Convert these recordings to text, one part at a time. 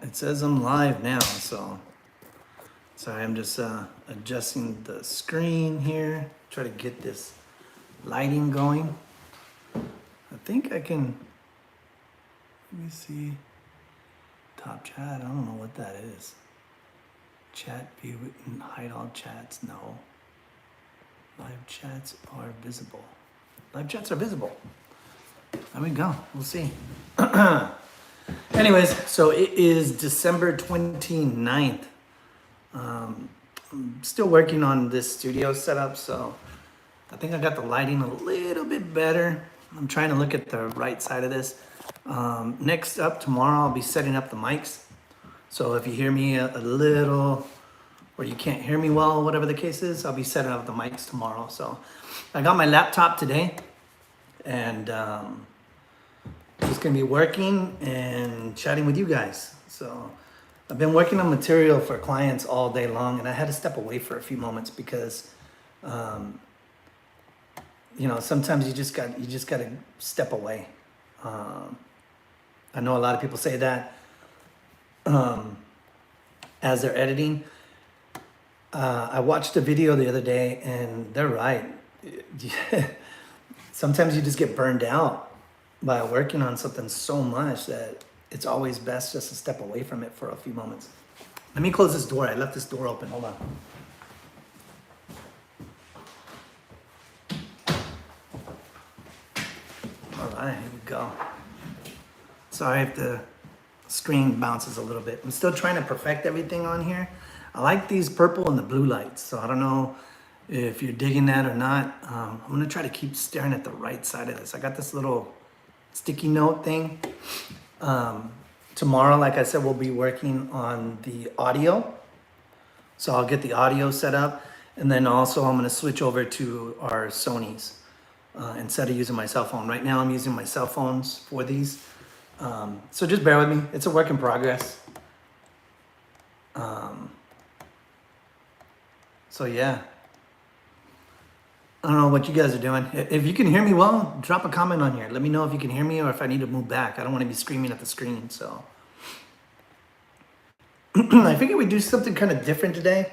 It says I'm live now, so sorry, I'm just adjusting the screen here. Try to get this lighting going. I think I can, let me see, top chat, I don't know what that is. Chat view and hide all chats, no. Live chats are visible. Live chats are visible. There we go, we'll see. Anyways, so it is December 29th. I'm still working on this studio setup, so I think I got the lighting a little bit better. I'm trying to look at the right side of this. Next up, tomorrow, I'll be setting up the mics. So if you hear me a little, or you can't hear me well, whatever the case is, I'll be setting up the mics tomorrow. So I got my laptop today, and just gonna be working and chatting with you guys. So I've been working on material for clients all day long, and I had to step away for a few moments because, you know, sometimes you just gotta step away. I know a lot of people say that as they're editing. I watched a video the other day, and they're right. Sometimes you just get burned out by working on something so much that it's always best just to step away from it for a few moments. Let me close this door. I left this door open. Hold on. All right, here we go. Sorry if the screen bounces a little bit. I'm still trying to perfect everything on here. I like these purple and the blue lights, so I don't know if you're digging that or not. I'm gonna try to keep staring at the right side of this. I got this little sticky note thing. Tomorrow, like I said, we'll be working on the audio. So I'll get the audio set up, and then also I'm gonna switch over to our Sonys instead of using my cell phone. Right now I'm using my cell phones for these. So just bear with me, it's a work in progress. So yeah. I don't know what you guys are doing. If you can hear me well, drop a comment on here. Let me know if you can hear me or if I need to move back. I don't want to be screaming at the screen, so. I figured we'd do something kind of different today.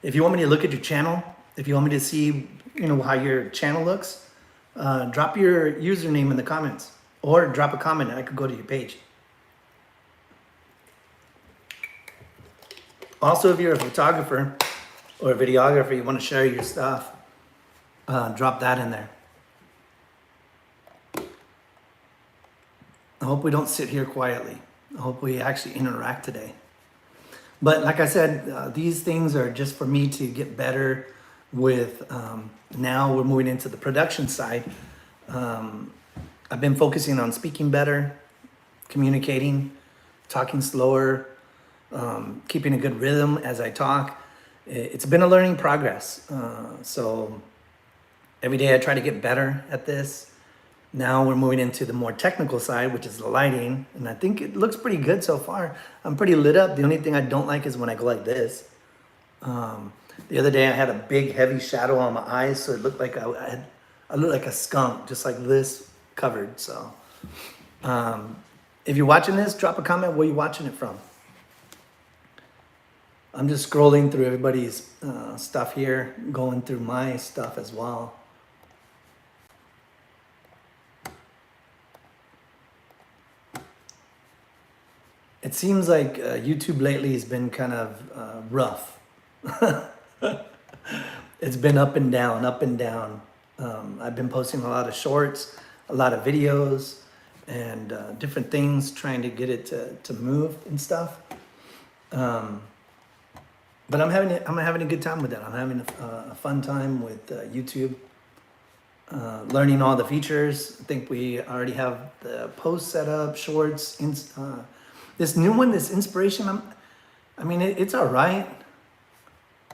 If you want me to look at your channel, if you want me to see, you know, how your channel looks, drop your username in the comments or drop a comment and I could go to your page. Also, if you're a photographer or a videographer, you want to share your stuff, drop that in there. I hope we don't sit here quietly. I hope we actually interact today. But like I said, these things are just for me to get better with. Now we're moving into the production side. I've been focusing on speaking better, communicating, talking slower, keeping a good rhythm as I talk. It's been a learning progress. So every day I try to get better at this. Now we're moving into the more technical side, which is the lighting. And I think it looks pretty good so far. I'm pretty lit up. The only thing I don't like is when I go like this. The other day I had a big heavy shadow on my eyes, so it looked like I looked like a skunk, just like this covered. So if you're watching this, drop a comment where you're watching it from. I'm just scrolling through everybody's stuff here, going through my stuff as well. It seems like YouTube lately has been kind of rough. It's been up and down, up and down. I've been posting a lot of shorts, a lot of videos, and different things, trying to get it to move and stuff. But I'm having a good time with it. I'm having a fun time with YouTube, learning all the features. I think we already have the post set up, shorts. This new one, this inspiration, I mean, it's all right,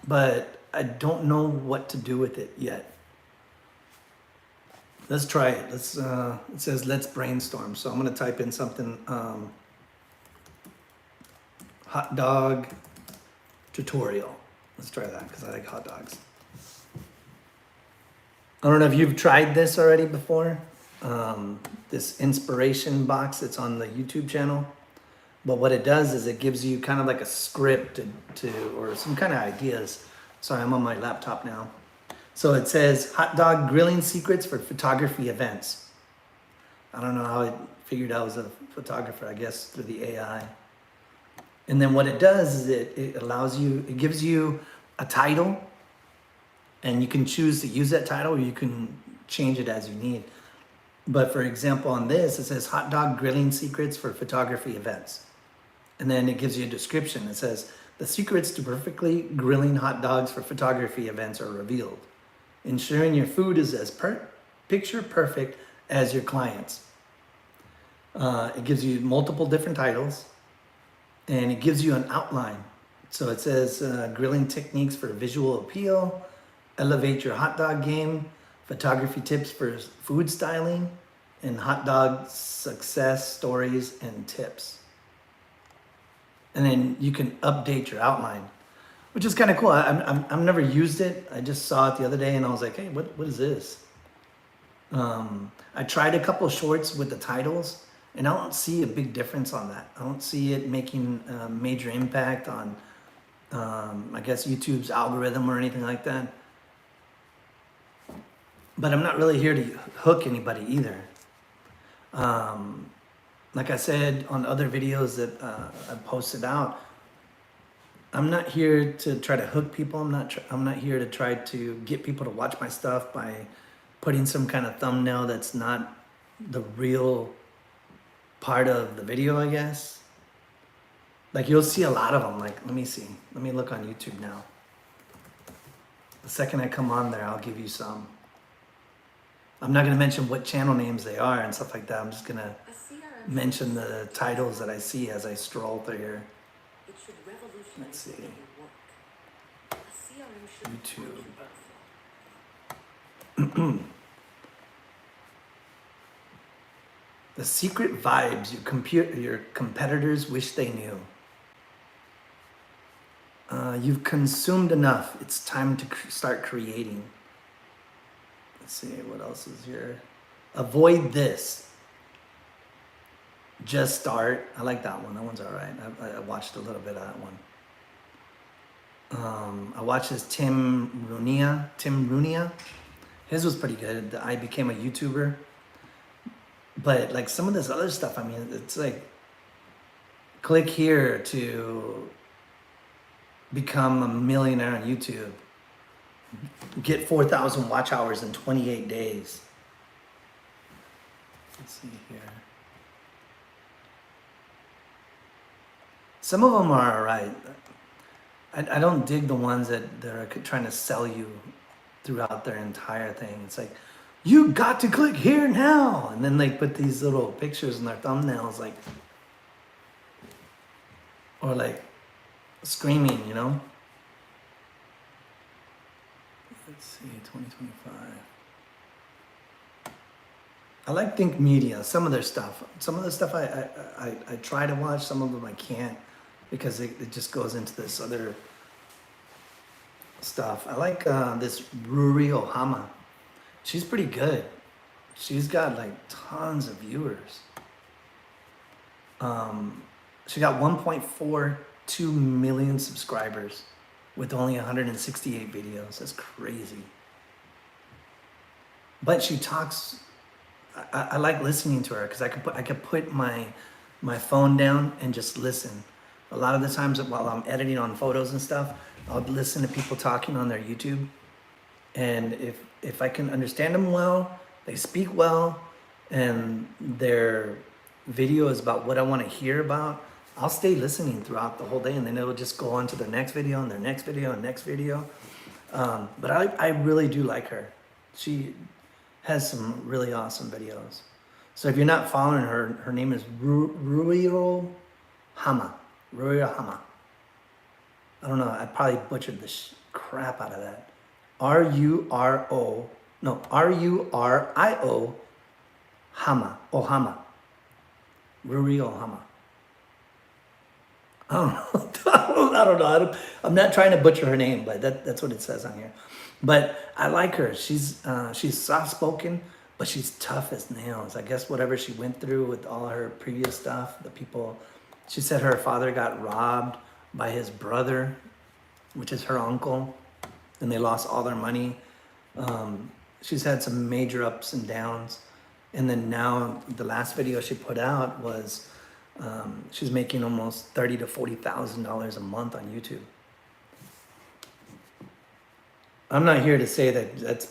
but I don't know what to do with it yet. Let's try it. Let's. It says let's brainstorm. So I'm gonna type in something. Hot dog tutorial. Let's try that because I like hot dogs. I don't know if you've tried this already before. This inspiration box that's on the YouTube channel. But what it does is it gives you kind of like a script or some kind of ideas. Sorry, I'm on my laptop now. So it says hot dog grilling secrets for photography events. I don't know how it figured I was a photographer, I guess through the AI. And then what it does is it gives you a title, and you can choose to use that title or you can change it as you need. But for example, on this, it says hot dog grilling secrets for photography events. And then it gives you a description. It says, the secrets to perfectly grilling hot dogs for photography events are revealed, ensuring your food is as picture perfect as your clients. It gives you multiple different titles, and it gives you an outline. So it says grilling techniques for visual appeal, elevate your hot dog game, photography tips for food styling, and hot dog success stories and tips. And then you can update your outline, which is kind of cool. I've never used it. I just saw it the other day and I was like, hey, what is this? I tried a couple of shorts with the titles, and I don't see a big difference on that. I don't see it making a major impact on, I guess, YouTube's algorithm or anything like that. But I'm not really here to hook anybody either. Like I said on other videos that I posted out, I'm not here to try to hook people. I'm not here to try to get people to watch my stuff by putting some kind of thumbnail that's not the real part of the video, I guess. Like you'll see a lot of them. Like, let me see. Let me look on YouTube now. The second I come on there, I'll give you some. I'm not going to mention what channel names they are and stuff like that. I'm just going to mention the titles that I see as I stroll through here. Let's see. YouTube. The secret vibes your competitors wish they knew. You've consumed enough. It's time to start creating. Let's see, what else is here? Avoid this. Just start. I like that one. That one's all right. I watched a little bit of that one. I watched this Tim Runia. His was pretty good. I became a YouTuber. But like some of this other stuff, I mean, it's like, click here to become a millionaire on YouTube. Get 4,000 watch hours in 28 days. Let's see here. Some of them are all right. I don't dig the ones that are trying to sell you throughout their entire thing. It's like, you got to click here now. And then they put these little pictures in their thumbnails, like, or like screaming, you know? Let's see, 2025. I like Think Media, some of their stuff. Some of the stuff I try to watch, some of them I can't because it just goes into this other stuff. I like this Ruri Ohama. She's pretty good. She's got like tons of viewers. She got 1.42 million subscribers with only 168 videos. That's crazy. But she talks. I like listening to her because I could put my phone down and just listen. A lot of the times while I'm editing on photos and stuff, I'll listen to people talking on their YouTube, and if I can understand them well, they speak well, and their video is about what I want to hear about, I'll stay listening throughout the whole day, and then it'll just go on to their next video and their next video and next video. But I really do like her. She has some really awesome videos. So if you're not following her, her name is Ruiro Hama. Ruiro Hama. I don't know, I probably butchered the crap out of that. R-U-R-I-O Hama. Ohama. Rurio Hama. I don't know. I'm not trying to butcher her name, but that's what it says on here. But I like her. She's soft-spoken, but she's tough as nails. I guess whatever she went through with all her previous stuff, the people She said her father got robbed by his brother, which is her uncle, and they lost all their money. She's had some major ups and downs. And then now the last video she put out was she's making almost $30,000 to $40,000 a month on YouTube. I'm not here to say that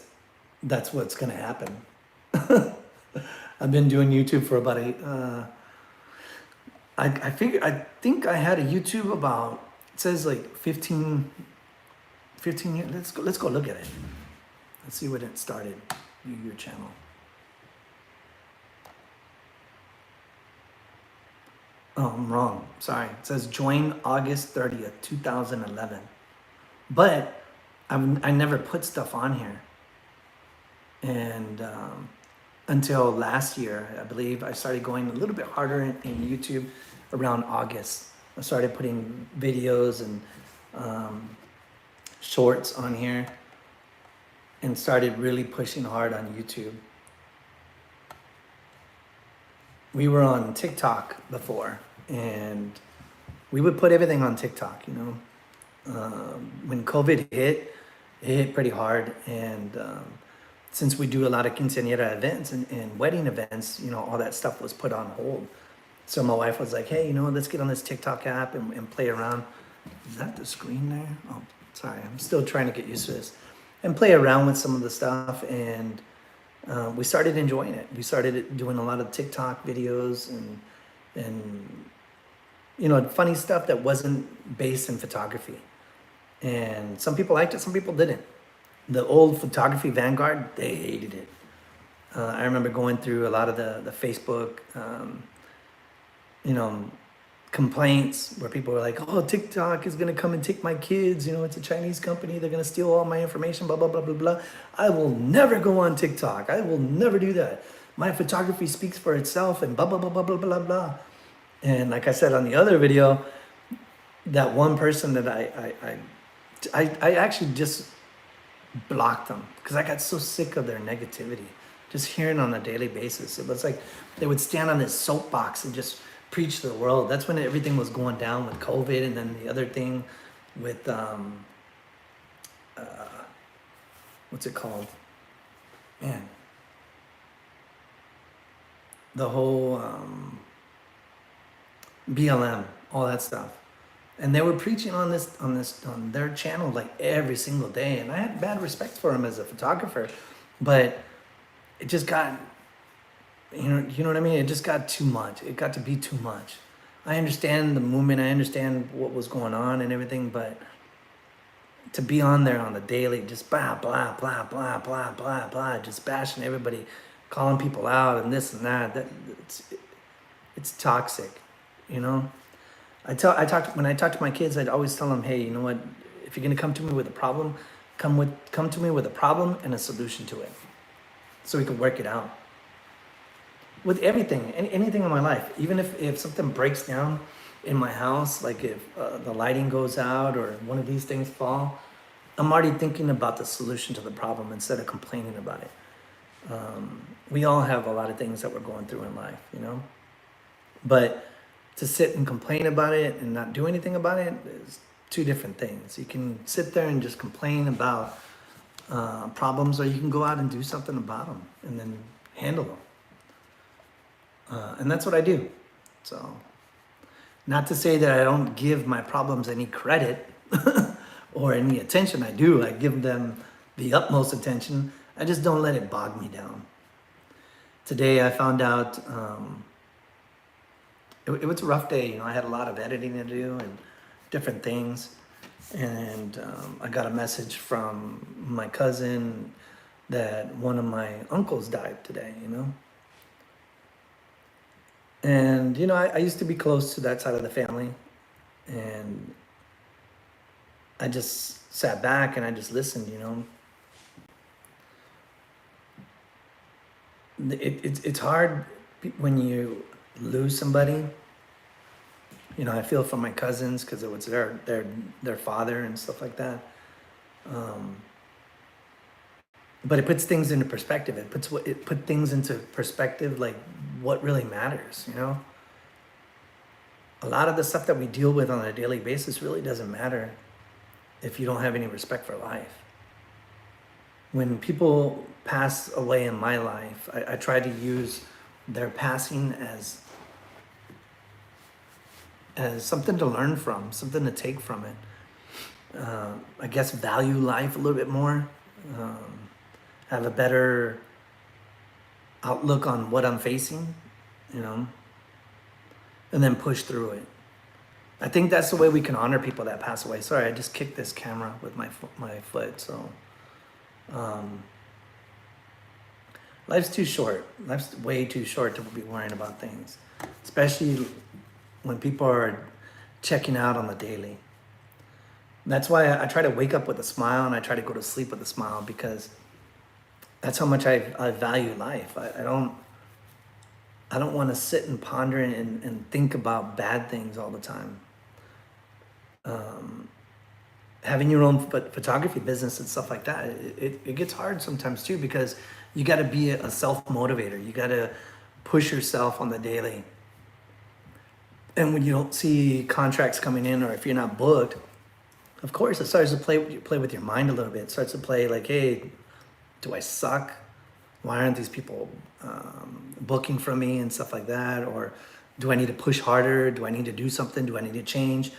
that's what's gonna happen. I've been doing YouTube for about I think I had a YouTube about, it says like 15 years. Let's go look at it. Let's see when it started, your channel. Oh, I'm wrong. Sorry. It says join August 30th, 2011. But I never put stuff on here. And until last year, I believe, I started going a little bit harder in YouTube around August. I started putting videos and shorts on here and started really pushing hard on YouTube. We were on TikTok before, and we would put everything on TikTok, you know. When COVID hit, it hit pretty hard, and since we do a lot of quinceañera events and wedding events, you know, all that stuff was put on hold. So my wife was like, hey, you know, let's get on this TikTok app and play around. Is that the screen there? Oh, sorry, I'm still trying to get used to this. And play around with some of the stuff, and we started enjoying it. We started doing a lot of TikTok videos and you know, funny stuff that wasn't based in photography. And some people liked it, some people didn't. The old photography vanguard, they hated it. I remember going through a lot of the Facebook, you know, complaints where people were like, oh, TikTok is gonna come and take my kids, you know, it's a Chinese company, they're gonna steal all my information, blah, blah, blah, blah, blah. I will never go on TikTok. I will never do that. My photography speaks for itself and blah, blah, blah, blah, blah, blah, blah. And like I said on the other video, that one person that I actually just blocked them because I got so sick of their negativity, just hearing on a daily basis. It was like they would stand on this soapbox and just preach to the world. That's when everything was going down with COVID, and then the other thing with what's it called? Man, the whole BLM, all that stuff. And they were preaching on their channel like every single day, and I had bad respect for him as a photographer, but it just got, you know what I mean? It just got too much. It got to be too much. I understand the movement. I understand what was going on and everything, but to be on there on the daily, just blah, blah, blah, blah, blah, blah, blah, just bashing everybody, calling people out and this and that, it's toxic, you know? When I talk to my kids, I'd always tell them, hey, you know what? If you're gonna come to me with a problem, come to me with a problem and a solution to it, so we can work it out. With everything, anything in my life, even if something breaks down in my house, like if the lighting goes out or one of these things fall, I'm already thinking about the solution to the problem instead of complaining about it. We all have a lot of things that we're going through in life, you know? But to sit and complain about it and not do anything about it is two different things. You can sit there and just complain about problems, or you can go out and do something about them and then handle them. And that's what I do. So, not to say that I don't give my problems any credit or any attention. I do. I give them the utmost attention. I just don't let it bog me down. Today I found out it was a rough day. You know, I had a lot of editing to do and different things. And I got a message from my cousin that one of my uncles died today, you know? And, you know, I used to be close to that side of the family, and I just sat back and I just listened, you know. It's hard when you lose somebody. You know, I feel for my cousins because it was their father and stuff like that. But it puts things into perspective. It put things into perspective, like what really matters, you know? a lot of the stuff that we deal with on a daily basis really doesn't matter if you don't have any respect for life. When people pass away in my life, I try to use their passing as something to learn from, something to take from it. I guess value life a little bit more, have a better outlook on what I'm facing, you know, and then push through it. I think that's the way we can honor people that pass away. Sorry, I just kicked this camera with my foot. So, life's too short. Life's way too short to be worrying about things, especially when people are checking out on the daily. That's why I try to wake up with a smile and I try to go to sleep with a smile, because that's how much I value life. I don't want to sit and ponder and think about bad things all the time. Having your own photography business and stuff like that, it gets hard sometimes too, because you got to be a self-motivator. You got to push yourself on the daily. And when you don't see contracts coming in, or if you're not booked, of course it starts to play with your mind a little bit. It starts to play like, hey, do I suck? Why aren't these people booking from me and stuff like that? Or do I need to push harder? Do I need to do something? Do I need to change?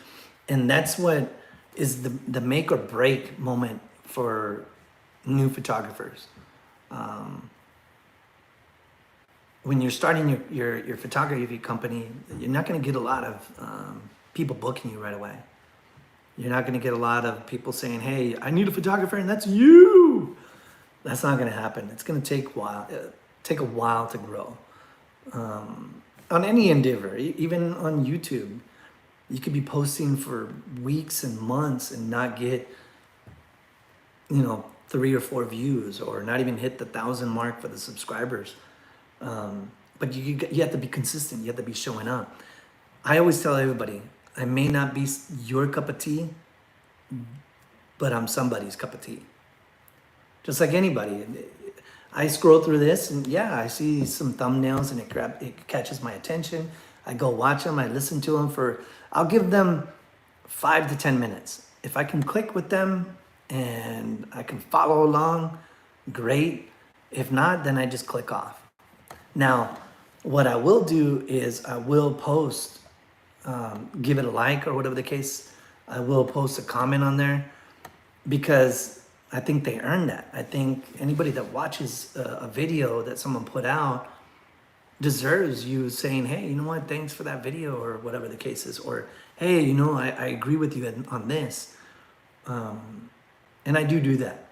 And that's what is the make or break moment for new photographers. When you're starting your photography company, you're not going to get a lot of people booking you right away. You're not going to get a lot of people saying, hey, I need a photographer, and that's you. That's not going to happen. It's going to take a while to grow. On any endeavor, even on YouTube, you could be posting for weeks and months and not get, 3 or 4 views, or not even hit the 1,000 mark for the subscribers. But you have to be consistent. You have to be showing up. I always tell everybody, I may not be your cup of tea, but I'm somebody's cup of tea. Just like anybody. I scroll through this and yeah, I see some thumbnails and it catches my attention. I go watch them. I listen to them I'll give them 5 to 10 minutes. If I can click with them and I can follow along, great. If not, then I just click off. Now, what I will do is I will post, give it a like or whatever the case. I will post a comment on there, because I think they earn that. I think anybody that watches a video that someone put out deserves you saying, hey, you know what, thanks for that video, or whatever the case is. Or, hey, I agree with you on this. And I do that.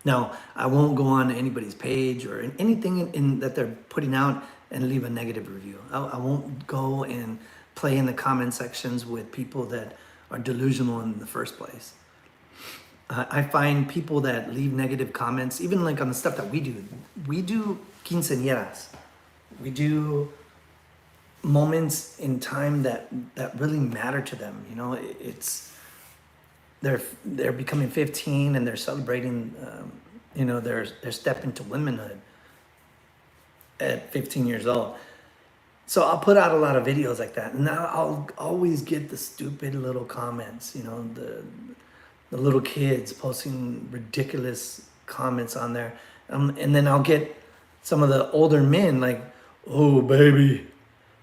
Now, I won't go on anybody's page or anything that they're putting out and leave a negative review. I won't go and play in the comment sections with people that are delusional in the first place. I find people that leave negative comments, even like on the stuff that we do. We do quinceañeras. We do moments in time that really matter to them. They're becoming 15 and they're celebrating, their step into womanhood at 15 years old. So I'll put out a lot of videos like that, and I'll always get the stupid little comments, the little kids posting ridiculous comments on there. And then I'll get some of the older men like, oh, baby.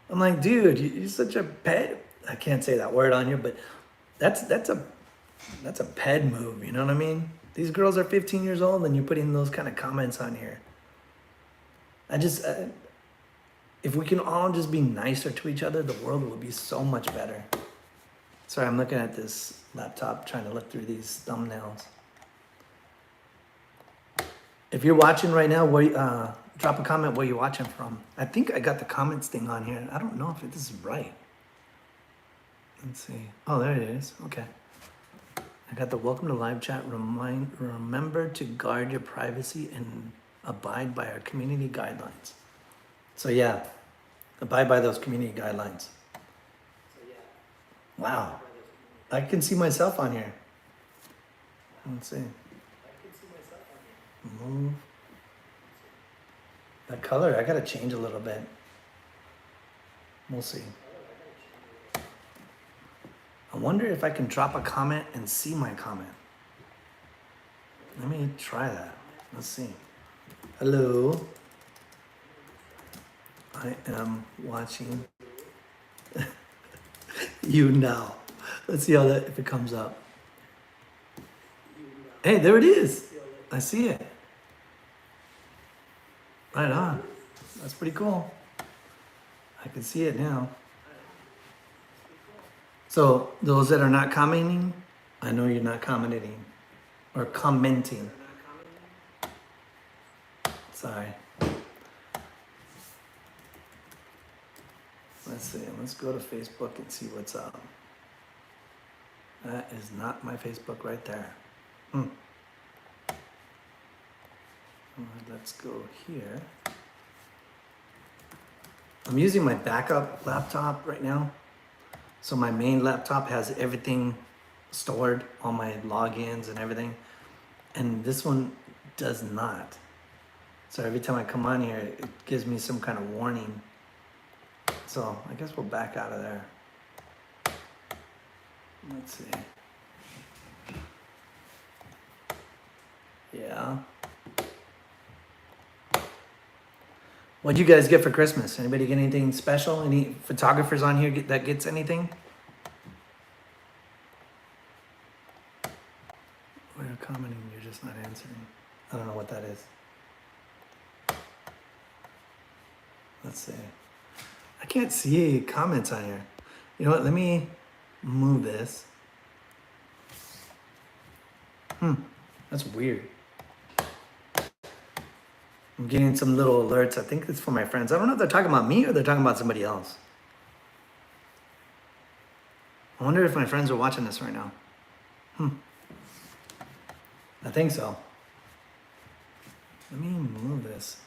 I'm like, dude, you're such a pet. I can't say that word on here, but that's a ped move. You know what I mean? These girls are 15 years old and you're putting those kind of comments on here. If we can all just be nicer to each other, the world will be so much better. Sorry, I'm looking at this laptop trying to look through these thumbnails. If you're watching right now, drop a comment where you're watching from. I think I got the comments thing on here. I don't know if this is right. Let's see. Oh, there it is. Okay. I got the welcome to live chat. Remember to guard your privacy and abide by our community guidelines. So yeah, abide by those community guidelines. Wow. I can see myself on here. Let's see. Move. That color, I gotta change a little bit. We'll see. I wonder if I can drop a comment and see my comment. Let me try that. Let's see. Hello. I am watching you now. Let's see how that, if it comes up. Hey, there it is. I see it. Right on. That's pretty cool. I can see it now. So those that are not commenting, I know you're not commenting or commenting. Sorry. Let's see. Let's go to Facebook and see what's up. That is not my Facebook right there. Let's go here. I'm using my backup laptop right now. So my main laptop has everything stored, all my logins and everything. And this one does not. So every time I come on here, it gives me some kind of warning. So I guess we'll back out of there. Let's see. Yeah. What'd you guys get for Christmas? Anybody get anything special? Any photographers on here that gets anything? Well, you're commenting, you're just not answering. I don't know what that is. Let's see. I can't see comments on here. You know what? Let me move this. That's weird. I'm getting some little alerts. I think it's for my friends. I don't know if they're talking about me or they're talking about somebody else. I wonder if my friends are watching this right now. I think so. Let me move this.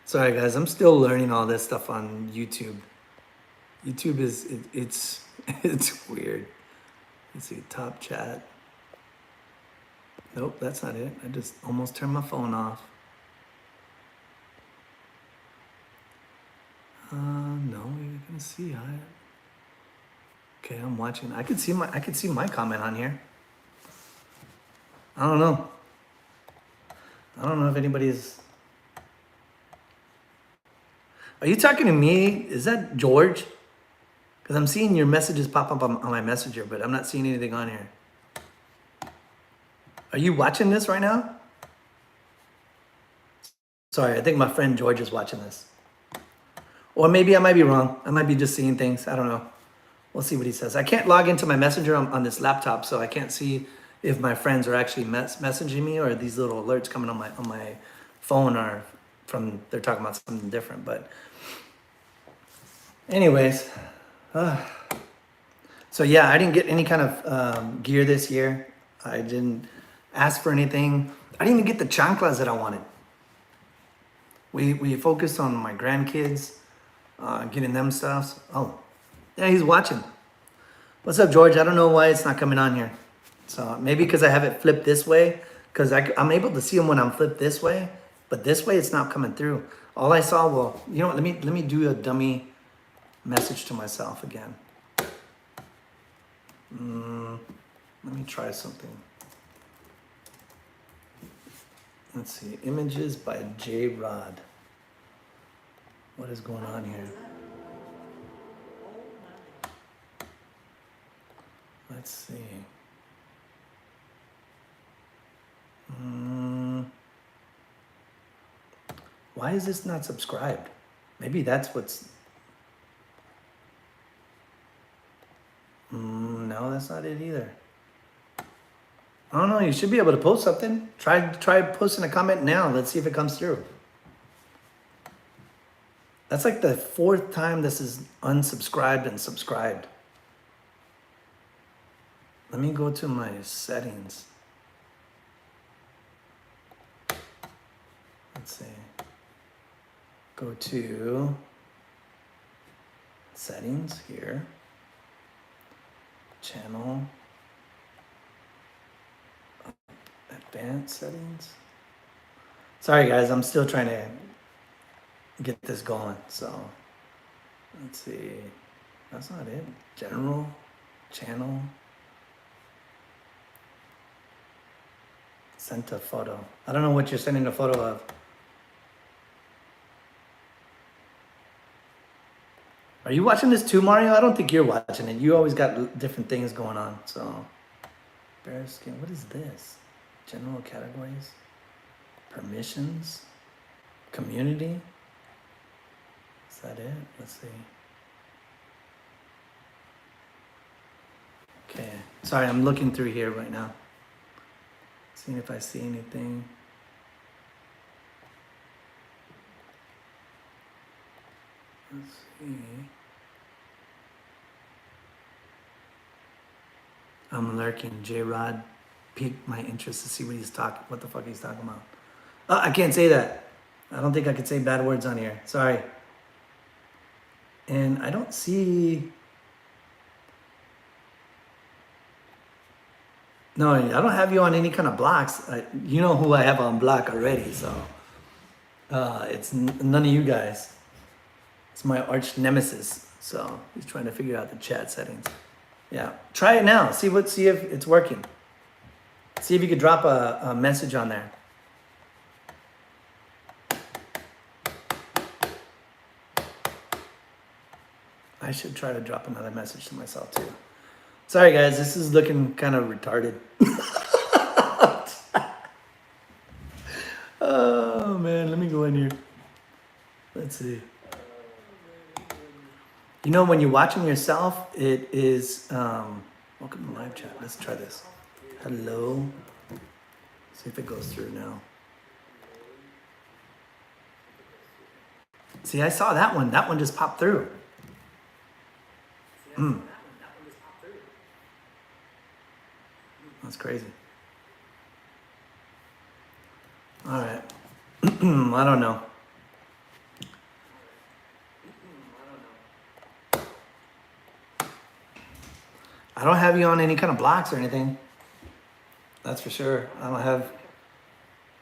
Sorry guys, I'm still learning all this stuff on YouTube. YouTube is, it's weird. Let's see, top chat. Nope, that's not it. I just almost turned my phone off. No, you're gonna see. Okay, I'm watching. I could see my comment on here. I don't know. I don't know if anybody's. Are you talking to me? Is that George? Because I'm seeing your messages pop up on my messenger, but I'm not seeing anything on here. Are you watching this right now? Sorry, I think my friend George is watching this. Or maybe I might be wrong. I might be just seeing things. I don't know. We'll see what he says. I can't log into my messenger on this laptop, so I can't see if my friends are actually messaging me or these little alerts coming on my phone are from, they're talking about something different. But anyways, so yeah, I didn't get any kind of gear this year. I didn't ask for anything. I didn't even get the chanclas that I wanted. We focused on my grandkids, getting them stuff. Oh, yeah, he's watching. What's up, George? I don't know why it's not coming on here. So maybe because I have it flipped this way, because I'm able to see them when I'm flipped this way, but this way it's not coming through. All I saw, well, you know what? Let me do a dummy message to myself again. Let me try something. Let's see, images by J. Rod. What is going on here? Let's see. Why is this not subscribed? Maybe that's what's... No, that's not it either. I don't know, you should be able to post something. Try posting a comment now. Let's see if it comes through. That's like the 4th time this is unsubscribed and subscribed. Let me go to my settings. Let's see. Go to settings here. Channel. Advanced settings. Sorry guys, I'm still trying to get this going. So let's see. That's not it. General. channel. Sent a photo. I don't know what you're sending a photo of. Are you watching this too, Mario? I don't think you're watching it. You always got different things going on. So, bare skin. What is this? General categories. Permissions. Community. Is that it? Let's see. Okay. Sorry, I'm looking through here right now. Seeing if I see anything. Let's see. I'm lurking. J-Rod piqued my interest to see what the fuck he's talking about. I can't say that. I don't think I could say bad words on here. Sorry. And I don't see... No, I don't have you on any kind of blocks. You know who I have on block already, so... it's none of you guys. It's my arch nemesis. So he's trying to figure out the chat settings. Yeah, try it now. See if it's working. See if you could drop a message on there. I should try to drop another message to myself too. Sorry guys, this is looking kind of retarded. Oh man, let me go in here. Let's see. You know, when you're watching yourself, it is, welcome to live chat. Let's try this. Hello. See if it goes through now. See, I saw that one. That one just popped through. That's crazy. All right. I don't know. I don't have you on any kind of blocks or anything. That's for sure. I don't have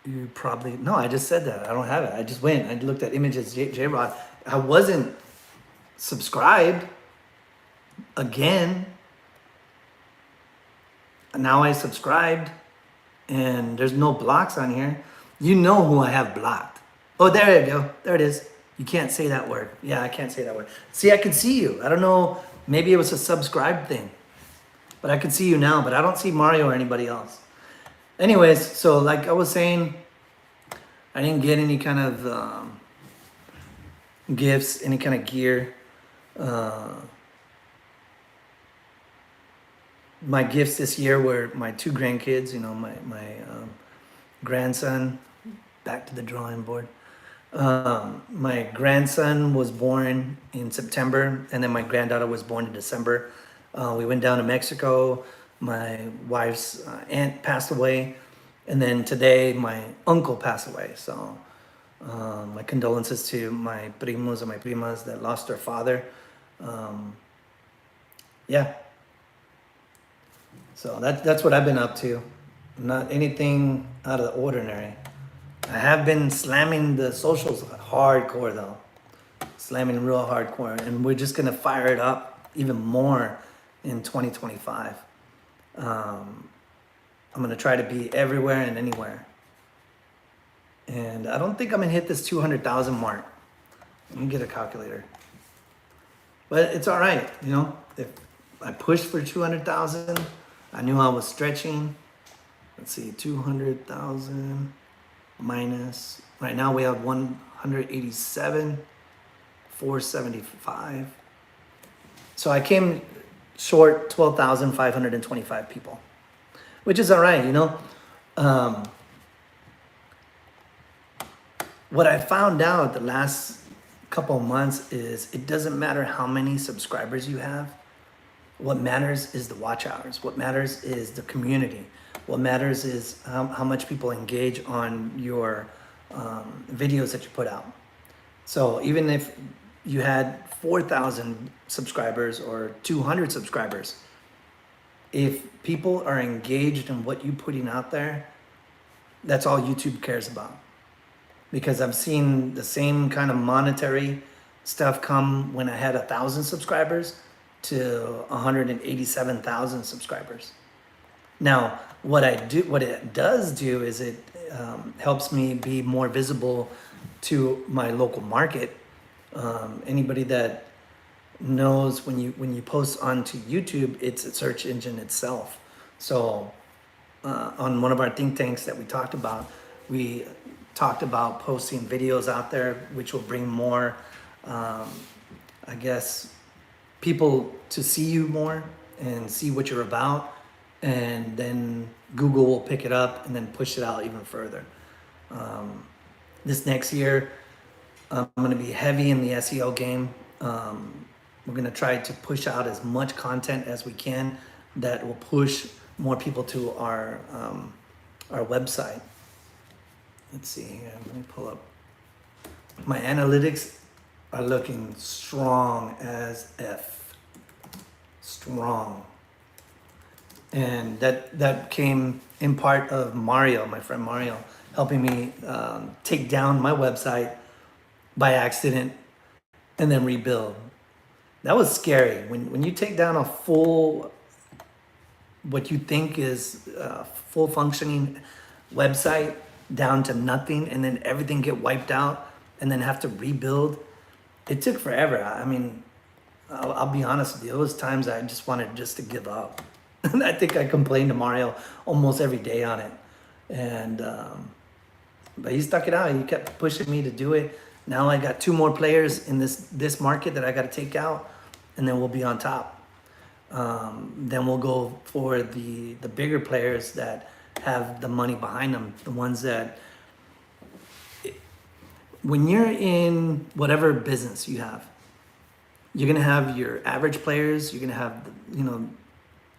you probably... No, I just said that. I don't have it. I just went. I looked at images, J-Rod. I wasn't subscribed again. Now I subscribed and there's no blocks on here. You know who I have blocked. Oh, there you go. There it is. You can't say that word. Yeah, I can't say that word. See, I can see you. I don't know. Maybe it was a subscribe thing. But I can see you now, but I don't see Mario or anybody else. Anyways, so like I was saying, I didn't get any kind of gifts, any kind of gear. My gifts this year were my 2 grandkids, you know, my grandson, back to the drawing board. My grandson was born in September, and then my granddaughter was born in December. We went down to Mexico. My wife's aunt passed away. And then today, my uncle passed away. So my condolences to my primos and my primas that lost their father. Yeah. So that's what I've been up to. Not anything out of the ordinary. I have been slamming the socials hardcore though. Slamming real hardcore. And we're just going to fire it up even more in 2025. I'm going to try to be everywhere and anywhere. And I don't think I'm going to hit this 200,000 mark. Let me get a calculator. But it's all right, you know. If I pushed for 200,000, I knew I was stretching. Let's see, 200,000 minus, right now we have 187, 475. So I came short 12,525 people, which is all right, you know. What I found out the last couple of months is it doesn't matter how many subscribers you have. What matters is the watch hours. What matters is the community. What matters is how much people engage on your videos that you put out. So even if you had 4,000 subscribers or 200 subscribers, if people are engaged in what you're putting out there, that's all YouTube cares about. Because I've seen the same kind of monetary stuff come when I had 1,000 subscribers to 187,000 subscribers. Now, what it does do is it helps me be more visible to my local market. Anybody that knows when you post onto YouTube, it's a search engine itself. So on one of our think tanks that we talked about posting videos out there, which will bring more, I guess, people to see you more and see what you're about. And then Google will pick it up and then push it out even further. This next year, I'm going to be heavy in the SEO game. We're going to try to push out as much content as we can that will push more people to our website. Let's see here. Let me pull up. My analytics are looking strong as F. Strong. And that came in part of Mario, my friend Mario, helping me take down my website by accident and then rebuild. That was scary. When you take down a full, what you think is a full functioning website down to nothing, and then everything get wiped out and then have to rebuild, it took forever. I mean, I'll be honest with you, there was times I just wanted just to give up. And I think I complained to Mario almost every day on it. And but he stuck it out. He kept pushing me to do it. Now I got 2 more players in this market that I got to take out, and then we'll be on top. Then we'll go for the bigger players that have the money behind them, the ones that, when you're in whatever business you have, you're gonna have your average players. You're gonna have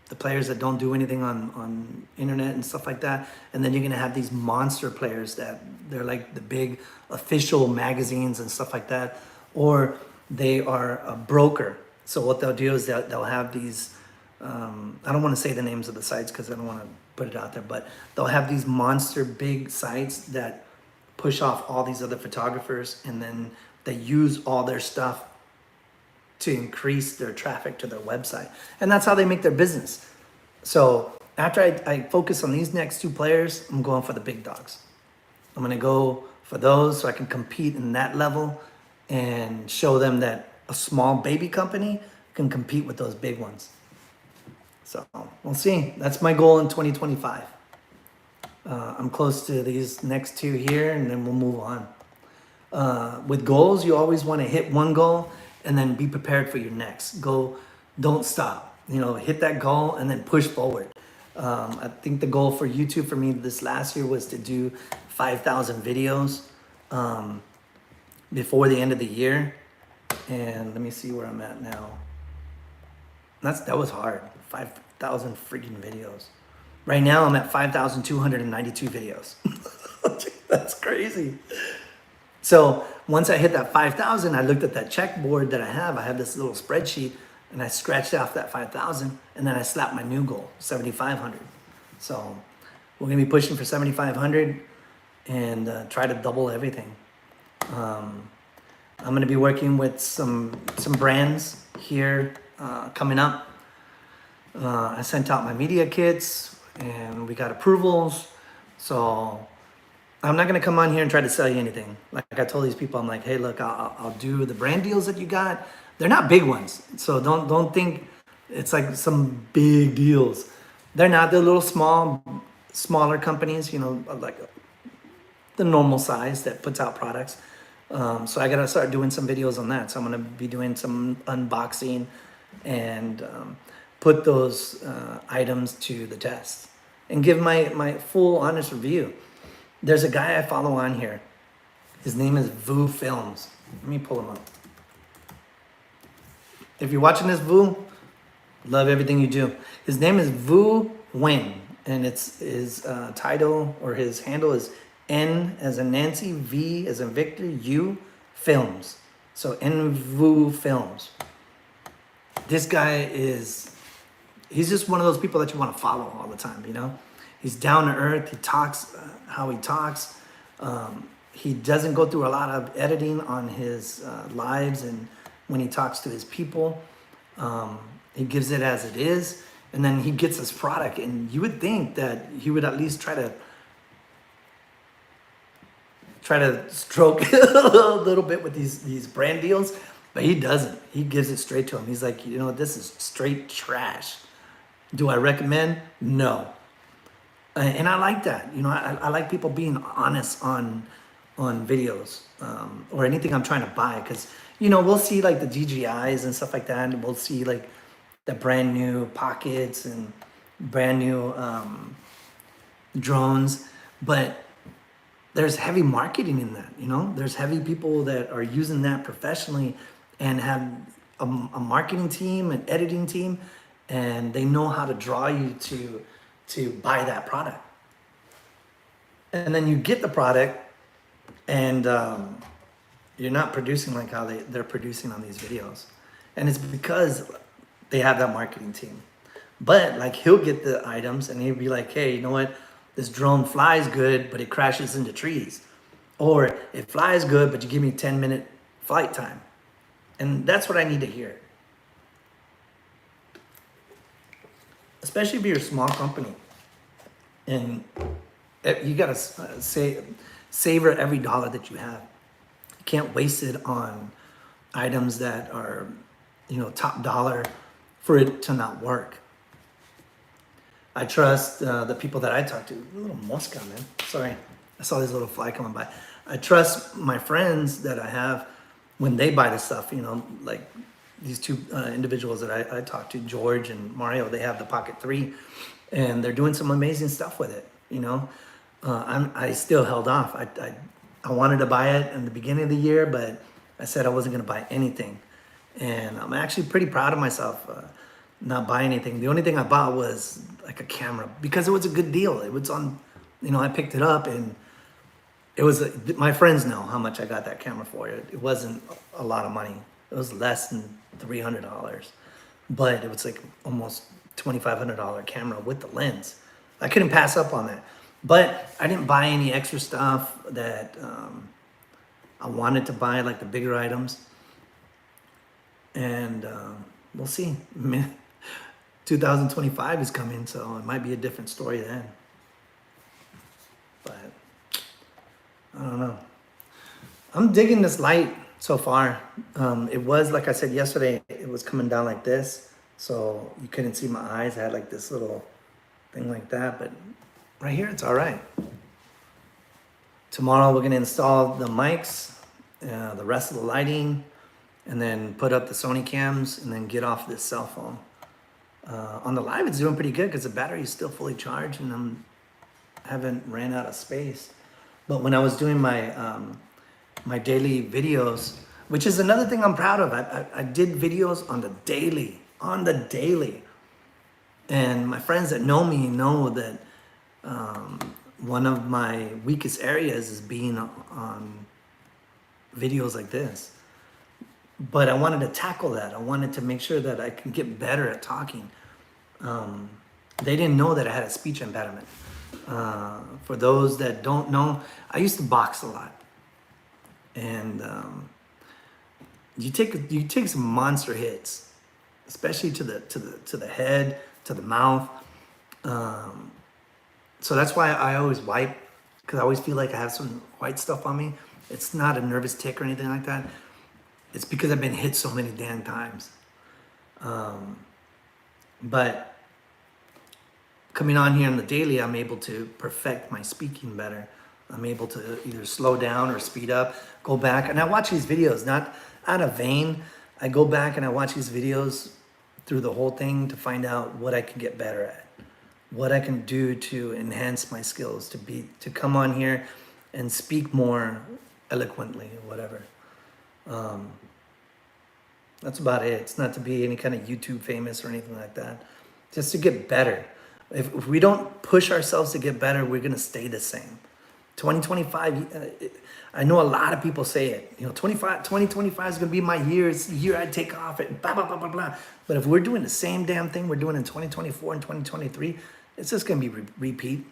the players that don't do anything on internet and stuff like that. And then you're gonna have these monster players that they're like the big official magazines and stuff like that, or they are a broker. So what they'll do is they'll have these, I don't wanna say the names of the sites because I don't wanna put it out there, but they'll have these monster big sites that push off all these other photographers, and then they use all their stuff to increase their traffic to their website. And that's how they make their business. So after I focus on these next 2 players, I'm going for the big dogs. I'm gonna go for those so I can compete in that level and show them that a small baby company can compete with those big ones. So we'll see. That's my goal in 2025. I'm close to these next 2 here, and then we'll move on. With goals, you always want to hit one goal and then be prepared for your next goal. Don't stop. Hit that goal and then push forward. I think the goal for YouTube for me this last year was to do 5,000 videos before the end of the year. And let me see where I'm at now. That was hard. 5,000 freaking videos. Right now I'm at 5,292 videos. That's crazy. So once I hit that 5,000, I looked at that checkboard that I have. I have this little spreadsheet, and I scratched off that 5,000, and then I slapped my new goal, 7,500. So we're gonna be pushing for 7,500 and try to double everything. I'm gonna be working with some brands here coming up. I sent out my media kits, and we got approvals. So I'm not gonna come on here and try to sell you anything. Like I told these people, I'm like, hey, look, I'll do the brand deals that you got. They're not big ones, so don't think it's like some big deals. They're not. They're little smaller companies, like the normal size that puts out products. So I gotta start doing some videos on that. So I'm gonna be doing some unboxing and put those items to the test and give my full honest review. There's a guy I follow on here. His name is Vu Films. Let me pull him up. If you're watching this, Vu, love everything you do. His name is Vu Nguyen, and it's his title or his handle is N as in Nancy, V as in Victor, U Films. So N Vu Films. This guy he's just one of those people that you want to follow all the time, He's down to earth. He talks how he talks. He doesn't go through a lot of editing on his lives and when he talks to his people. He gives it as it is, and then he gets his product. And you would think that he would at least try to stroke a little bit with these brand deals, but he doesn't. He gives it straight to him. He's like, you know, this is straight trash. Do I recommend? No. And I like that. You know, I like people being honest on videos, or anything I'm trying to buy, because you know, we'll see like the DJIs and stuff like that, and we'll see like the brand new pockets and brand new drones, but there's heavy marketing in that. You know, there's heavy people that are using that professionally and have a marketing team, an editing team, and they know how to draw you to buy that product. And then you get the product, and you're not producing like how they're producing on these videos. And it's because they have that marketing team. But like, he'll get the items and he'll be like, hey, you know what? This drone flies good, but it crashes into trees. Or it flies good, but you give me 10-minute flight time. And that's what I need to hear. Especially if you're a small company. And you gotta savor every dollar that you have. You can't waste it on items that are, you know, top dollar for it to not work. I trust the people that I talk to. A little mosca, man. Sorry, I saw this little fly coming by. I trust my friends that I have when they buy the stuff. You know, like these two individuals that I talk to, George and Mario. They have the Pocket 3, and they're doing some amazing stuff with it. You know, I still held off. I wanted to buy it in the beginning of the year, but I said I wasn't going to buy anything, and I'm actually pretty proud of myself. Not buy anything. The only thing I bought was like a camera because it was a good deal. It was on, you know, I picked it up, and it was, my friends know how much I got that camera for. It wasn't a lot of money. It was less than $300, but it was like almost $2,500 camera with the lens. I couldn't pass up on that, but I didn't buy any extra stuff that I wanted to buy, like the bigger items. And we'll see. 2025 is coming, so it might be a different story then. But I don't know. I'm digging this light so far. It was, like I said yesterday, it was coming down like this, so you couldn't see my eyes. I had like this little thing like that, but right here it's all right. Tomorrow we're gonna install the mics, the rest of the lighting, and then put up the Sony cams, and then get off this cell phone. On the live, it's doing pretty good because the battery is still fully charged, and I haven't ran out of space. But when I was doing my my daily videos, which is another thing I'm proud of, I did videos on the daily, and my friends that know me know that one of my weakest areas is being on videos like this. But I wanted to tackle that. I wanted to make sure that I can get better at talking. They didn't know that I had a speech impediment. For those that don't know, I used to box a lot, and you take some monster hits, especially to the head, to the mouth. So that's why I always wipe, because I always feel like I have some white stuff on me. It's not a nervous tick or anything like that. It's because I've been hit so many damn times. But coming on here on the daily, I'm able to perfect my speaking better. I'm able to either slow down or speed up, go back. And I watch these videos, not out of vain. I go back and I watch these videos through the whole thing to find out what I can get better at, what I can do to enhance my skills, to come on here and speak more eloquently or whatever. That's about it. It's not to be any kind of YouTube famous or anything like that. Just to get better. If we don't push ourselves to get better, we're going to stay the same. 2025, I know a lot of people say it. You know, 2025 is going to be my year. It's the year I take off it, blah, blah, blah, blah, blah. But if we're doing the same damn thing we're doing in 2024 and 2023, it's just going to be repeat.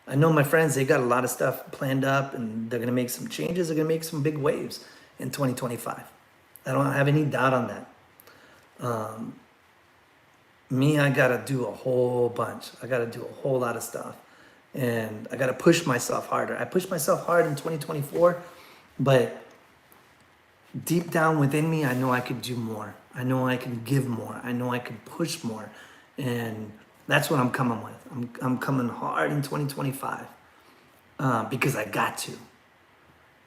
I know my friends, they got a lot of stuff planned up, and they're going to make some changes. They're going to make some big waves in 2025. I don't have any doubt on that. Me, I gotta do a whole bunch. I gotta do a whole lot of stuff. And I gotta push myself harder. I pushed myself hard in 2024, but deep down within me, I know I could do more. I know I can give more. I know I can push more. And that's what I'm coming with. I'm coming hard in 2025 because I got to.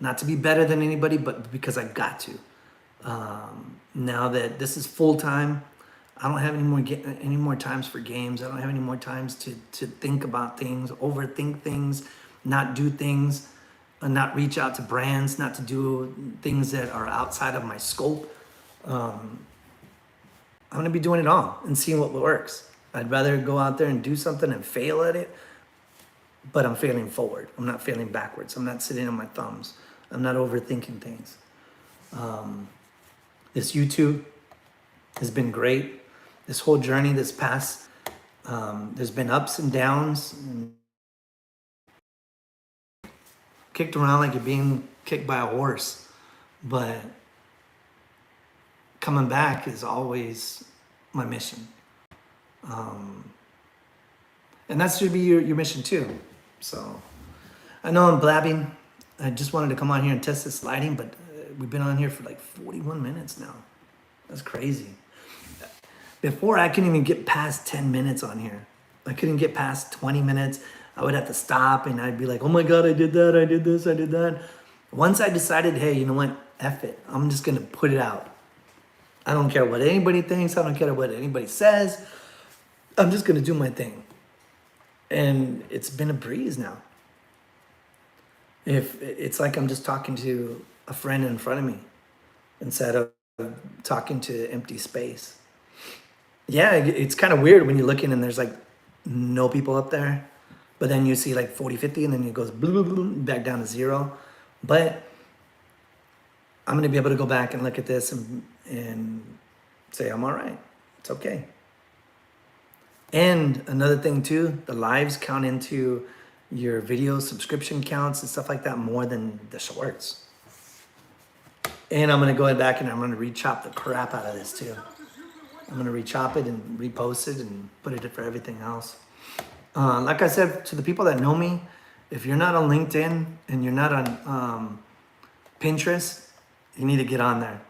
Not to be better than anybody, but because I got to. Now that this is full time, I don't have any more times for games. I don't have any more times to think about things, overthink things, not do things, not reach out to brands, not to do things that are outside of my scope. I'm gonna be doing it all and seeing what works. I'd rather go out there and do something and fail at it, but I'm failing forward. I'm not failing backwards. I'm not sitting on my thumbs. I'm not overthinking things. This YouTube has been great. This whole journey, this past, there's been ups and downs. And kicked around like you're being kicked by a horse. But coming back is always my mission. And that should be your mission too. So I know I'm blabbing. I just wanted to come on here and test this lighting, but we've been on here for like 41 minutes now. That's crazy. Before I couldn't even get past 10 minutes on here. I couldn't get past 20 minutes. I would have to stop and I'd be like, oh my God, I did that, I did this, I did that. Once I decided, hey, you know what, F it. I'm just gonna put it out. I don't care what anybody thinks. I don't care what anybody says. I'm just gonna do my thing. And it's been a breeze now. If it's like I'm just talking to a friend in front of me instead of talking to empty space. Yeah, it's kind of weird when you're looking and there's like no people up there, but then you see like 40, 50 and then it goes blue, blue, blue, back down to 0. But I'm gonna be able to go back and look at this and say, I'm all right, it's okay. And another thing too, the lives count into your video subscription counts and stuff like that more than the shorts. And I'm gonna go back and I'm gonna re-chop the crap out of this too. I'm gonna re-chop it and repost it and put it for everything else. Like I said, to the people that know me, if you're not on LinkedIn and you're not on Pinterest, you need to get on there.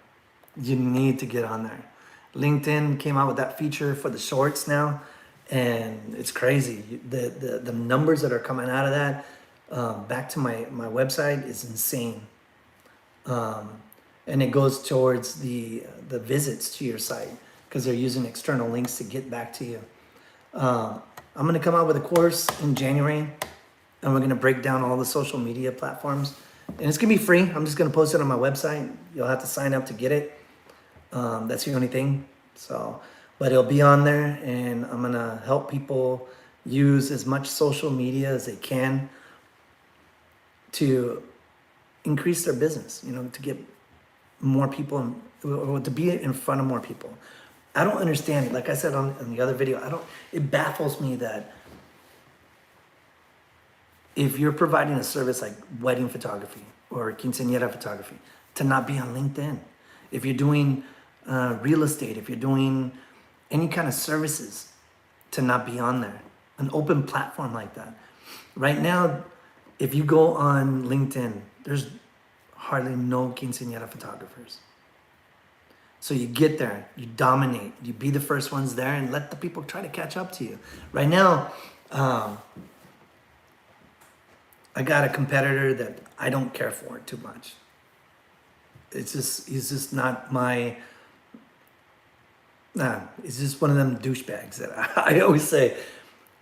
You need to get on there. LinkedIn came out with that feature for the shorts now, and it's crazy. The numbers that are coming out of that back to my website is insane. And it goes towards the visits to your site because they're using external links to get back to you. I'm gonna come out with a course in January, and we're gonna break down all the social media platforms. And it's gonna be free. I'm just gonna post it on my website. You'll have to sign up to get it. That's the only thing. So, but it'll be on there, and I'm gonna help people use as much social media as they can to increase their business, to get more people or to be in front of more people. I don't understand it. Like I said on the other video, it baffles me that if you're providing a service like wedding photography or quinceañera photography, to not be on LinkedIn. If you're doing real estate, if you're doing any kind of services, to not be on there. An open platform like that. Right now, if you go on LinkedIn, there's hardly no quinceañera photographers. So you get there, you dominate, you be the first ones there and let the people try to catch up to you. Right now, I got a competitor that I don't care for too much. He's just not my, he's just one of them douchebags that I always say.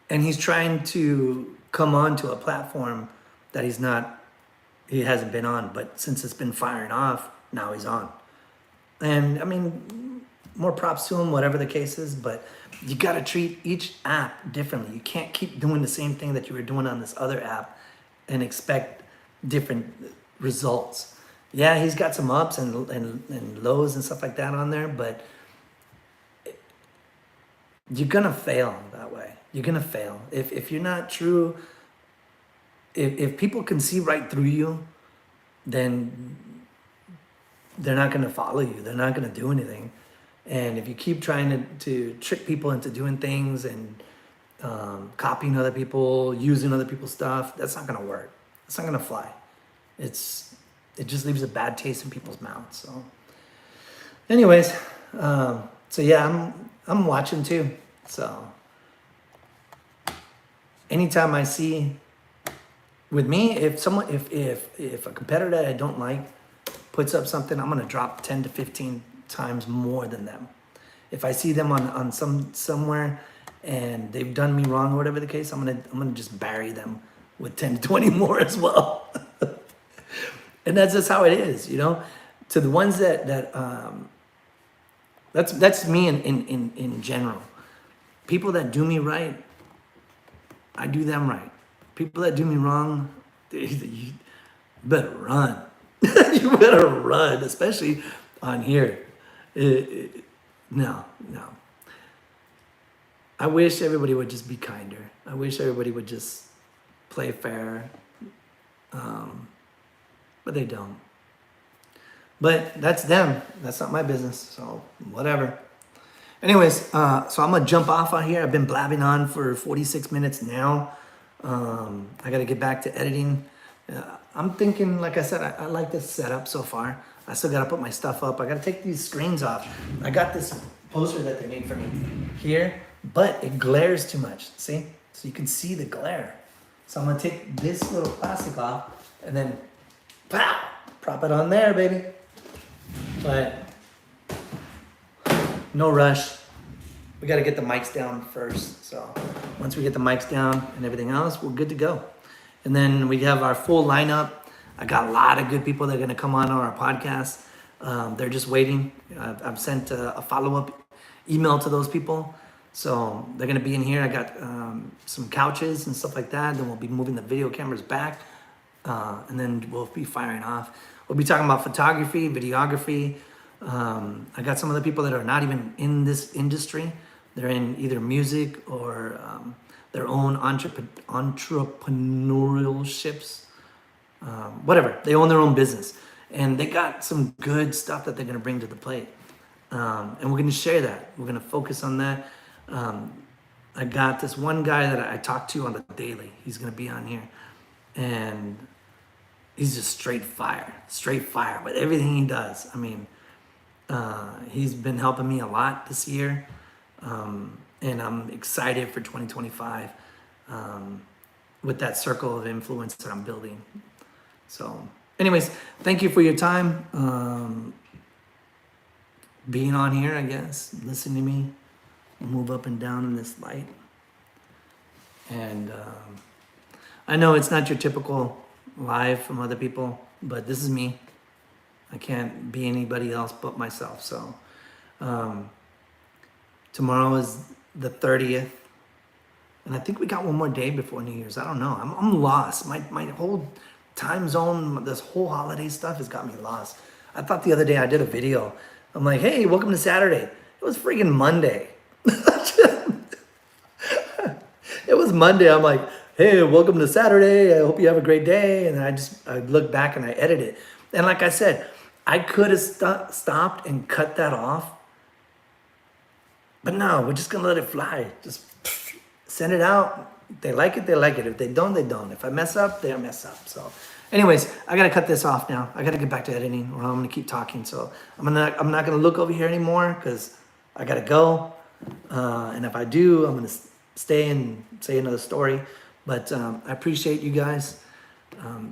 And he's trying to come onto a platform that he hasn't been on, but since it's been firing off, now he's on. And I mean, more props to him, whatever the case is, but you gotta treat each app differently. You can't keep doing the same thing that you were doing on this other app and expect different results. Yeah, he's got some ups and lows and stuff like that on there, but you're gonna fail that way. You're gonna fail. If you're not true, if people can see right through you, then they're not gonna follow you. They're not gonna do anything. And if you keep trying to trick people into doing things and copying other people, using other people's stuff, that's not gonna work. It's not gonna fly. It just leaves a bad taste in people's mouths. So, anyways, so yeah, I'm watching too. So, anytime I see, with me, if a competitor that I don't like puts up something, I'm gonna drop 10 to 15 times more than them. If I see them on somewhere and they've done me wrong or whatever the case, I'm gonna just bury them with 10 to 20 more as well. And that's just how it is, you know. To the ones that's me in general. People that do me right, I do them right. People that do me wrong, you better run. You better run, especially on here. No. I wish everybody would just be kinder. I wish everybody would just play fair. But they don't. But that's them. That's not my business. So whatever. Anyways, so I'm gonna jump off out here. I've been blabbing on for 46 minutes now. I gotta get back to editing. I'm thinking, like I said, I like this setup so far. I still gotta put my stuff up. I gotta take these screens off. I got this poster that they made for me here, but it glares too much. See? So you can see the glare. So I'm gonna take this little plastic off and then pow, prop it on there, baby. But no rush. We got to get the mics down first. So once we get the mics down and everything else, we're good to go. And then we have our full lineup. I got a lot of good people that are going to come on our podcast. They're just waiting. I've sent a follow-up email to those people. So they're going to be in here. I got some couches and stuff like that. Then we'll be moving the video cameras back. And then we'll be firing off. We'll be talking about photography, videography. I got some of the people that are not even in this industry. They're in either music or their own entrepreneurships. Whatever. They own their own business. And they got some good stuff that they're going to bring to the plate. And we're going to share that. We're going to focus on that. I got this one guy that I talk to on the daily. He's going to be on here. And he's just straight fire with everything he does. I mean, he's been helping me a lot this year. And I'm excited for 2025 with that circle of influence that I'm building. So anyways, thank you for your time. Being on here, I guess, listening to me move up and down in this light. And I know it's not your typical live from other people, but this is me. I can't be anybody else but myself. So tomorrow is the 30th. And I think we got one more day before New Year's. I don't know. I'm lost. My whole time zone, this whole holiday stuff has got me lost. I thought the other day I did a video. I'm like, hey, welcome to Saturday. It was freaking Monday. It was Monday. I'm like, hey, welcome to Saturday. I hope you have a great day. And I look back and I edit it. And like I said, I could have stopped and cut that off. But no, we're just going to let it fly. Just send it out. If they like it, they like it. If they don't, they don't. If I mess up, they mess up. So anyways, I got to cut this off now. I got to get back to editing or I'm going to keep talking. So I'm not going to look over here anymore because I got to go. And if I do, I'm going to stay and say another story. But I appreciate you guys.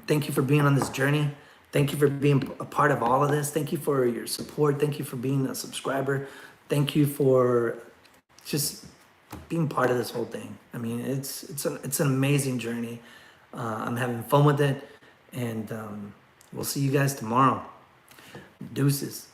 Thank you for being on this journey. Thank you for being a part of all of this. Thank you for your support. Thank you for being a subscriber. Thank you for just being part of this whole thing. I mean, it's an amazing journey. I'm having fun with it. And we'll see you guys tomorrow. Deuces.